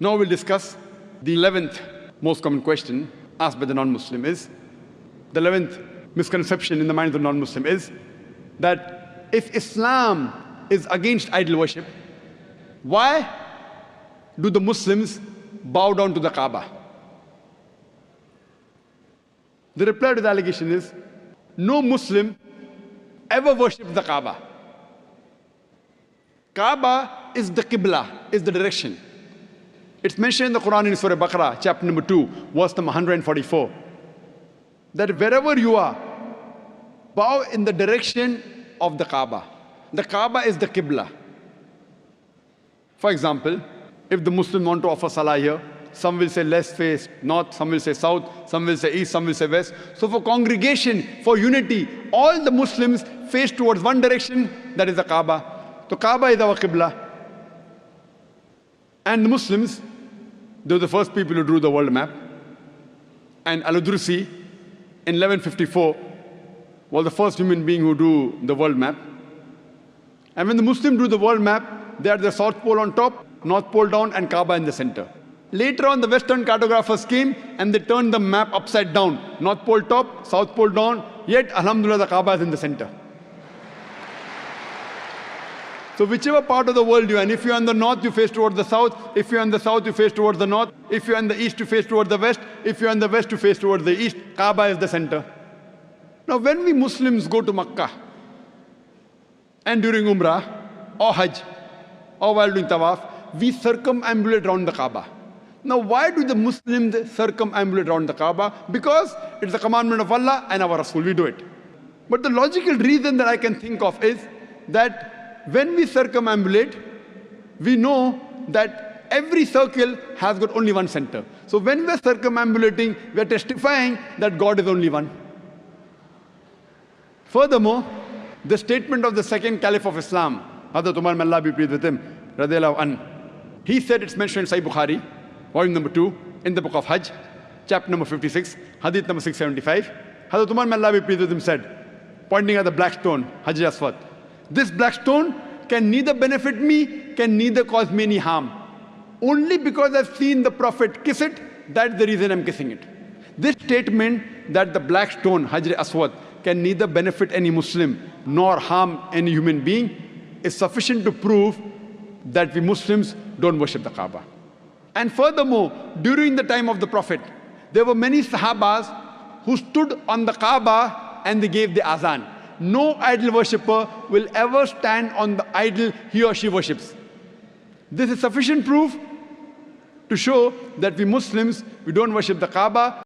Now we'll discuss the 11th most common question asked by the non-Muslim is, the 11th misconception in the mind of the non-Muslim is that if Islam is against idol worship, why do the Muslims bow down to the Kaaba? The reply to the allegation is, no Muslim ever worshipped the Kaaba. Kaaba is the Qibla, is the direction. It's mentioned in the Quran in Surah Baqarah, chapter number 2, verse number 144, that wherever you are, bow in the direction of the Kaaba. The Kaaba is the Qibla. For example, if the Muslims want to offer salah here, some will say let's face north, some will say south, some will say east, some will say west. So for congregation, for unity, all the Muslims face towards one direction, that is the Kaaba. So Kaaba is our Qibla. And the Muslims, they were the first people who drew the world map. And Al-Udrusi in 1154 was the first human being who drew the world map. And when the Muslims drew the world map, they had the South Pole on top, North Pole down, and Kaaba in the center. Later on, the Western cartographers came and they turned the map upside down. North Pole top, South Pole down, yet Alhamdulillah the Kaaba is in the center. So whichever part of the world you are in, if you are in the north, you face towards the south. If you are in the south, you face towards the north. If you are in the east, you face towards the west. If you are in the west, you face towards the east. Kaaba is the center. Now when we Muslims go to Makkah, and during Umrah, or Hajj, or while doing Tawaf, we circumambulate around the Kaaba. Now why do the Muslims circumambulate around the Kaaba? Because it's the commandment of Allah and our Rasul, we do it. But the logical reason that I can think of is that when we circumambulate, we know that every circle has got only one center. So when we are circumambulating, we are testifying that God is only one. Furthermore, the statement of the second Caliph of Islam, Hazrat Umar, may Allah be pleased with him, radiyallahu anhu, he said, it's mentioned in Sahih Bukhari, volume number 2, in the book of Hajj, chapter number 56, hadith number 675. Hazrat Umar, may Allah be pleased with him, said, pointing at the black stone, Hajar Aswad, this black stone can neither benefit me, can neither cause me any harm. Only because I've seen the Prophet kiss it, that's the reason I'm kissing it. This statement that the black stone, Hajar Aswad, can neither benefit any Muslim nor harm any human being is sufficient to prove that we Muslims don't worship the Kaaba. And furthermore, during the time of the Prophet, there were many Sahabas who stood on the Kaaba and they gave the azan. No idol worshipper will ever stand on the idol he or she worships. This is sufficient proof to show that we Muslims, we don't worship the Kaaba.